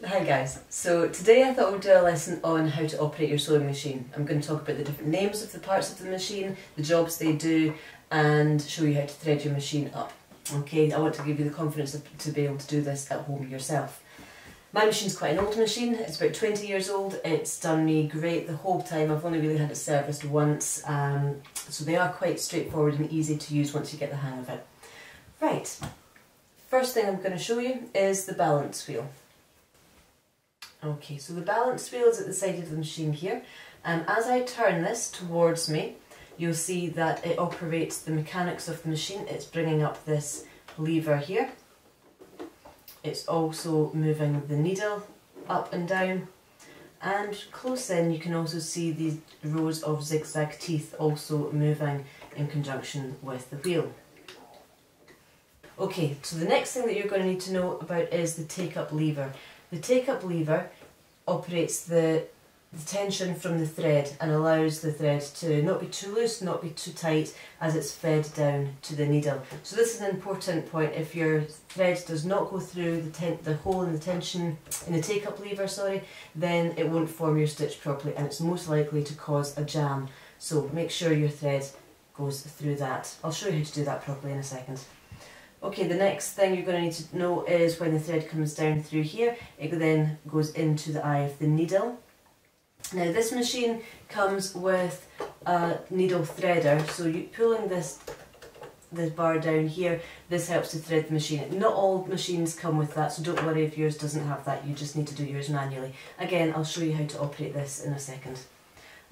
Hi guys, so today I thought we'd do a lesson on how to operate your sewing machine. I'm going to talk about the different names of the parts of the machine, the jobs they do, and show you how to thread your machine up. Okay, I want to give you the confidence to be able to do this at home yourself. My machine's quite an old machine, it's about 20 years old, it's done me great the whole time. I've only really had it serviced once, so they are quite straightforward and easy to use once you get the hang of it. Right, first thing I'm going to show you is the balance wheel. Okay, so the balance wheel is at the side of the machine here, and as I turn this towards me, you'll see that it operates the mechanics of the machine. It's bringing up this lever here. It's also moving the needle up and down, and close in you can also see these rows of zigzag teeth also moving in conjunction with the wheel. Okay, so the next thing that you're going to need to know about is the take-up lever. The take-up lever operates the tension from the thread and allows the thread to not be too loose, not be too tight as it's fed down to the needle. So this is an important point. If your thread does not go through the hole in the tension, in the take-up lever, then it won't form your stitch properly and it's most likely to cause a jam. So make sure your thread goes through that. I'll show you how to do that properly in a second. Okay, the next thing you're going to need to know is when the thread comes down through here, it then goes into the eye of the needle. Now this machine comes with a needle threader, so you pulling this bar down here, this helps to thread the machine. Not all machines come with that, so don't worry if yours doesn't have that, you just need to do yours manually. Again, I'll show you how to operate this in a second.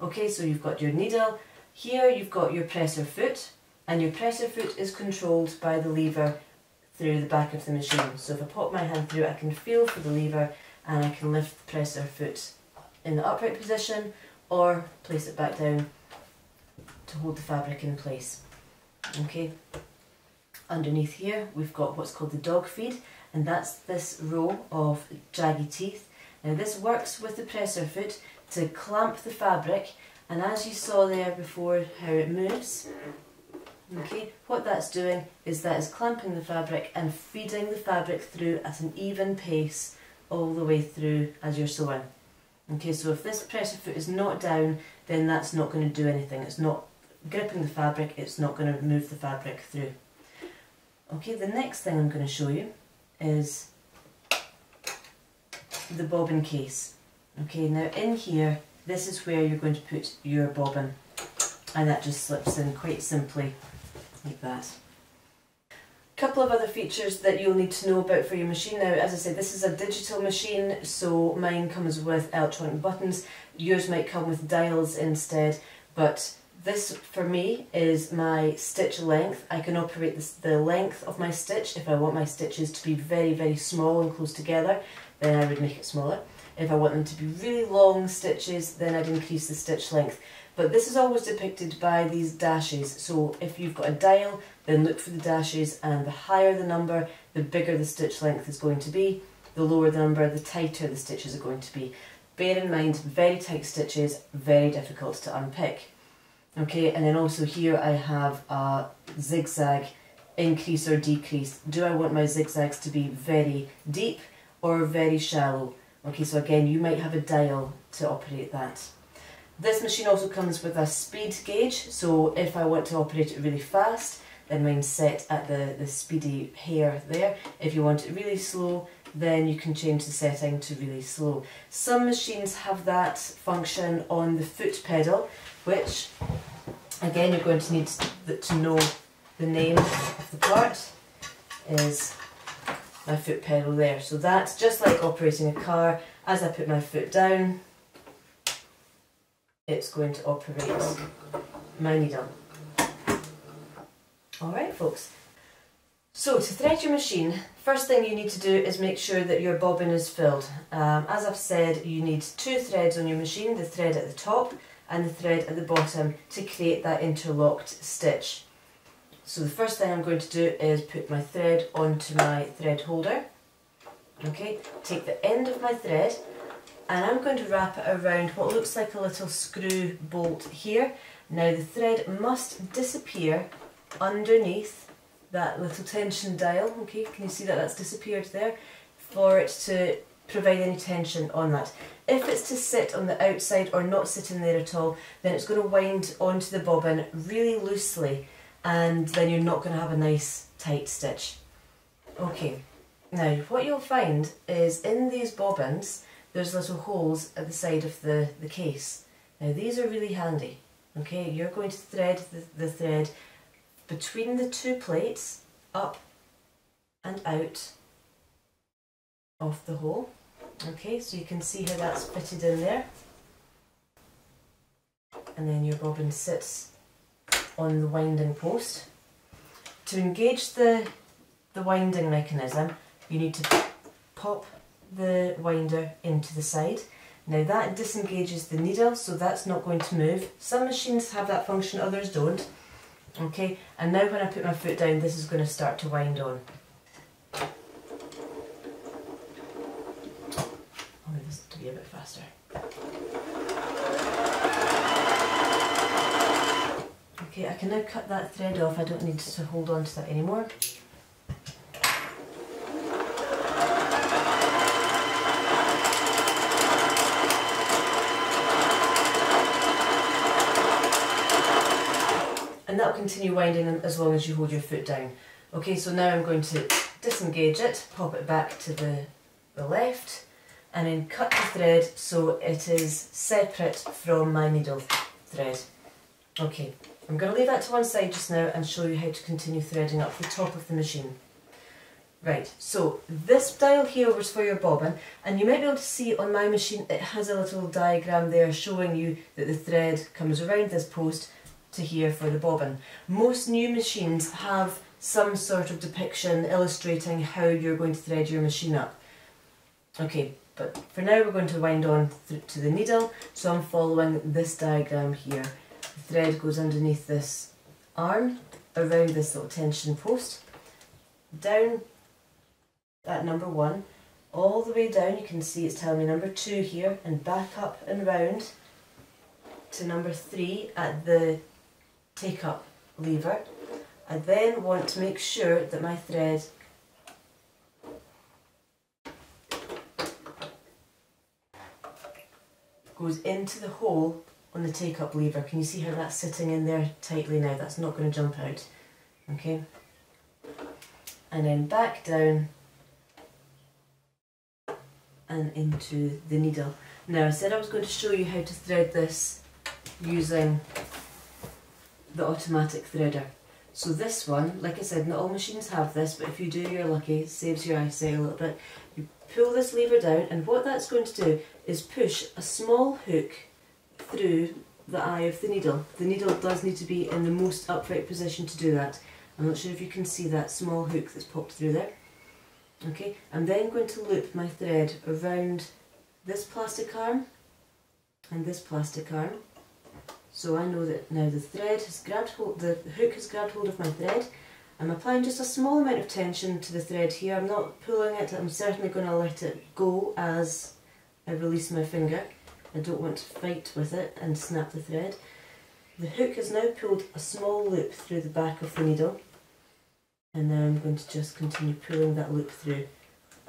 Okay, so you've got your needle, here you've got your presser foot, and your presser foot is controlled by the lever through the back of the machine. So if I pop my hand through, I can feel for the lever and I can lift the presser foot in the upright position or place it back down to hold the fabric in place. Okay, underneath here we've got what's called the dog feed, and that's this row of jaggy teeth. Now this works with the presser foot to clamp the fabric, and as you saw there before how it moves, okay, what that's doing is that is clamping the fabric and feeding the fabric through at an even pace all the way through as you're sewing. Okay, so if this presser foot is not down, then that's not going to do anything. It's not gripping the fabric, it's not going to move the fabric through. Okay, the next thing I'm going to show you is the bobbin case. Okay, now in here, this is where you're going to put your bobbin, and that just slips in quite simply like that. A couple of other features that you'll need to know about for your machine. Now, as I said, this is a digital machine, so mine comes with electronic buttons. Yours might come with dials instead, but this for me is my stitch length. I can operate the length of my stitch. If I want my stitches to be very, very small and close together, then I would make it smaller. If I want them to be really long stitches, then I'd increase the stitch length. But this is always depicted by these dashes, so if you've got a dial, then look for the dashes, and the higher the number, the bigger the stitch length is going to be. The lower the number, the tighter the stitches are going to be. Bear in mind, very tight stitches, very difficult to unpick. Okay, and then also here I have a zigzag increase or decrease. Do I want my zigzags to be very deep or very shallow? Okay, so again, you might have a dial to operate that. This machine also comes with a speed gauge, so if I want to operate it really fast, then mine's set at the speedy hair there. If you want it really slow, then you can change the setting to really slow. Some machines have that function on the foot pedal, which again you're going to need to know the name of the part, is my foot pedal there. So that's just like operating a car. As I put my foot down, it's going to operate my needle. Alright folks, so to thread your machine, first thing you need to do is make sure that your bobbin is filled. As I've said, you need two threads on your machine, the thread at the top and the thread at the bottom, to create that interlocked stitch. So the first thing I'm going to do is put my thread onto my thread holder. Okay, take the end of my thread and I'm going to wrap it around what looks like a little screw bolt here. Now the thread must disappear underneath that little tension dial. Okay, can you see that that's disappeared there? For it to provide any tension on that. If it's to sit on the outside or not sitting there at all, then it's going to wind onto the bobbin really loosely, and then you're not going to have a nice tight stitch. Okay, now what you'll find is in these bobbins there's little holes at the side of the case. Now these are really handy. Okay, you're going to thread the thread between the two plates, up and out of the hole. Okay, so you can see how that's fitted in there. And then your bobbin sits on the winding post. To engage the winding mechanism, you need to pop the winder into the side. Now that disengages the needle, so that's not going to move. Some machines have that function, others don't. Okay, and now when I put my foot down, this is going to start to wind on. I'll move this to be a bit faster. Okay, I can now cut that thread off. I don't need to hold on to that anymore. And that will continue winding as long as you hold your foot down. Okay, so now I'm going to disengage it, pop it back to the left, and then cut the thread so it is separate from my needle thread. Okay, I'm going to leave that to one side just now and show you how to continue threading up the top of the machine. Right, so this dial here was for your bobbin, and you might be able to see on my machine it has a little diagram there showing you that the thread comes around this post to here for the bobbin. Most new machines have some sort of depiction illustrating how you're going to thread your machine up. Okay, but for now we're going to wind on to the needle, so I'm following this diagram here. The thread goes underneath this arm, around this little tension post, down at number 1, all the way down, you can see it's telling me number 2 here, and back up and round to number 3 at the take up lever. I then want to make sure that my thread goes into the hole on the take up lever. Can you see how that's sitting in there tightly now? That's not going to jump out. Okay, and then back down and into the needle. Now I said I was going to show you how to thread this using the automatic threader. So this one, like I said, not all machines have this, but if you do, you're lucky. It saves your eyesight a little bit. You pull this lever down, and what that's going to do is push a small hook through the eye of the needle. The needle does need to be in the most upright position to do that. I'm not sure if you can see that small hook that's popped through there. Okay, I'm then going to loop my thread around this plastic arm and this plastic arm. So I know that now the thread has grabbed hold, the hook has grabbed hold of my thread. I'm applying just a small amount of tension to the thread here. I'm not pulling it, I'm certainly going to let it go as I release my finger. I don't want to fight with it and snap the thread. The hook has now pulled a small loop through the back of the needle, and now I'm going to just continue pulling that loop through,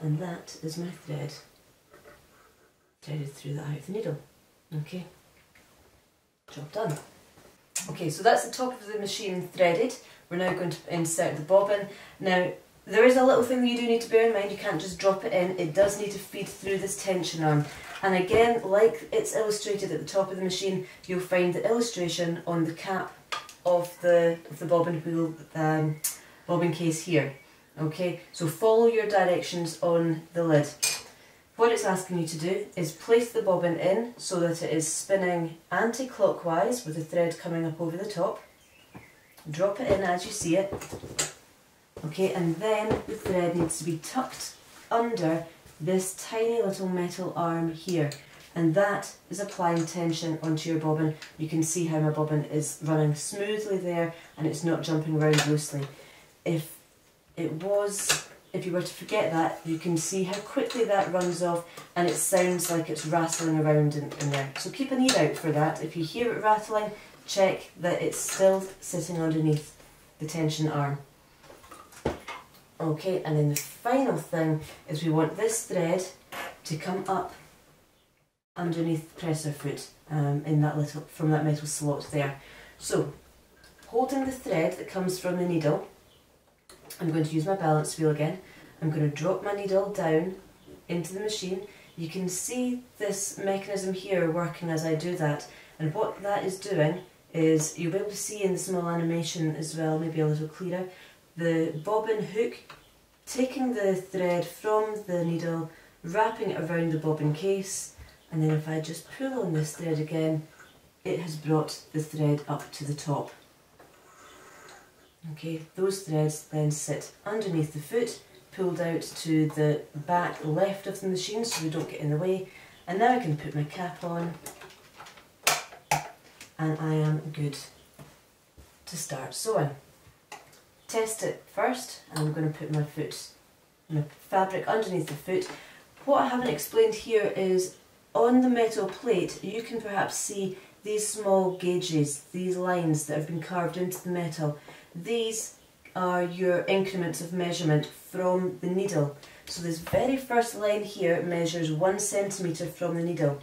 and that is my thread threaded through the eye of the needle. Okay. Job done. Okay, so that's the top of the machine threaded. We're now going to insert the bobbin. Now, there is a little thing that you do need to bear in mind. You can't just drop it in. It does need to feed through this tension arm. And again, like it's illustrated at the top of the machine, you'll find the illustration on the cap of the bobbin wheel, bobbin case here. Okay, so follow your directions on the lid. What it's asking you to do is place the bobbin in so that it is spinning anti-clockwise with the thread coming up over the top. Drop it in as you see it. Okay, and then the thread needs to be tucked under this tiny little metal arm here, and that is applying tension onto your bobbin. You can see how my bobbin is running smoothly there and it's not jumping around loosely. If you were to forget that, you can see how quickly that runs off and it sounds like it's rattling around in there. So keep an ear out for that. If you hear it rattling, check that it's still sitting underneath the tension arm. Okay, and then the final thing is we want this thread to come up underneath the presser foot in that little, from that metal slot there. So, holding the thread that comes from the needle, I'm going to use my balance wheel again. I'm going to drop my needle down into the machine. You can see this mechanism here working as I do that, and what that is doing is, you'll be able to see in the small animation as well, maybe a little clearer, the bobbin hook taking the thread from the needle, wrapping it around the bobbin case, and then if I just pull on this thread again, it has brought the thread up to the top. Okay, those threads then sit underneath the foot, pulled out to the back left of the machine so they don't get in the way, and now I can put my cap on and I am good to start sewing. Test it first. I'm going to put my fabric underneath the foot. What I haven't explained here is, on the metal plate you can perhaps see these small gauges, these lines that have been carved into the metal. These are your increments of measurement from the needle. So this very first line here measures 1 centimetre from the needle.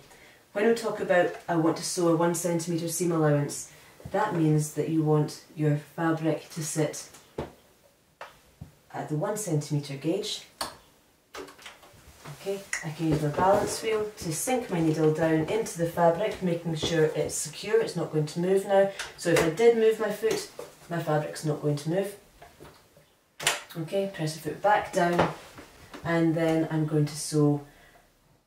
When we talk about I want to sew a 1 centimetre seam allowance, that means that you want your fabric to sit at the 1 centimetre gauge. Okay, I can use my balance wheel to sink my needle down into the fabric, making sure it's secure, it's not going to move now. So if I did move my foot, my fabric's not going to move. Okay, press the foot back down, and then I'm going to sew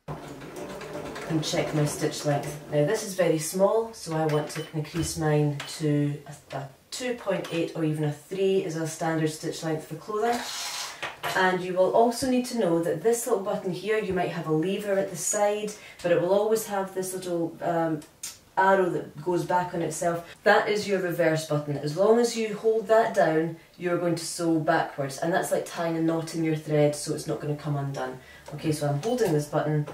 and check my stitch length. Now this is very small, so I want to increase mine to a 2.8 or even a 3 is a standard stitch length for clothing. And you will also need to know that this little button here, you might have a lever at the side, but it will always have this little arrow that goes back on itself. That is your reverse button. As long as you hold that down, you're going to sew backwards, and that's like tying a knot in your thread, so it's not going to come undone. Okay, so I'm holding this button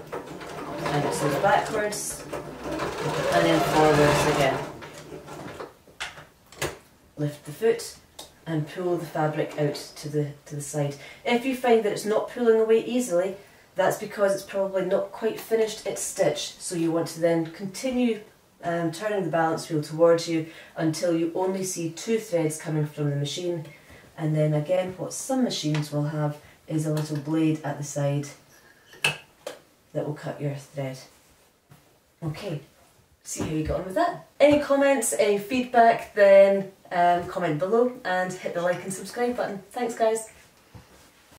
and it sews backwards and then forwards again. Lift the foot and pull the fabric out to the side. If you find that it's not pulling away easily, that's because it's probably not quite finished its stitch, so you want to then continue turning the balance wheel towards you until you only see 2 threads coming from the machine, and then again what some machines will have is a little blade at the side that will cut your thread. Okay, see how you got on with that. Any comments, any feedback, then comment below and hit the like and subscribe button. Thanks guys.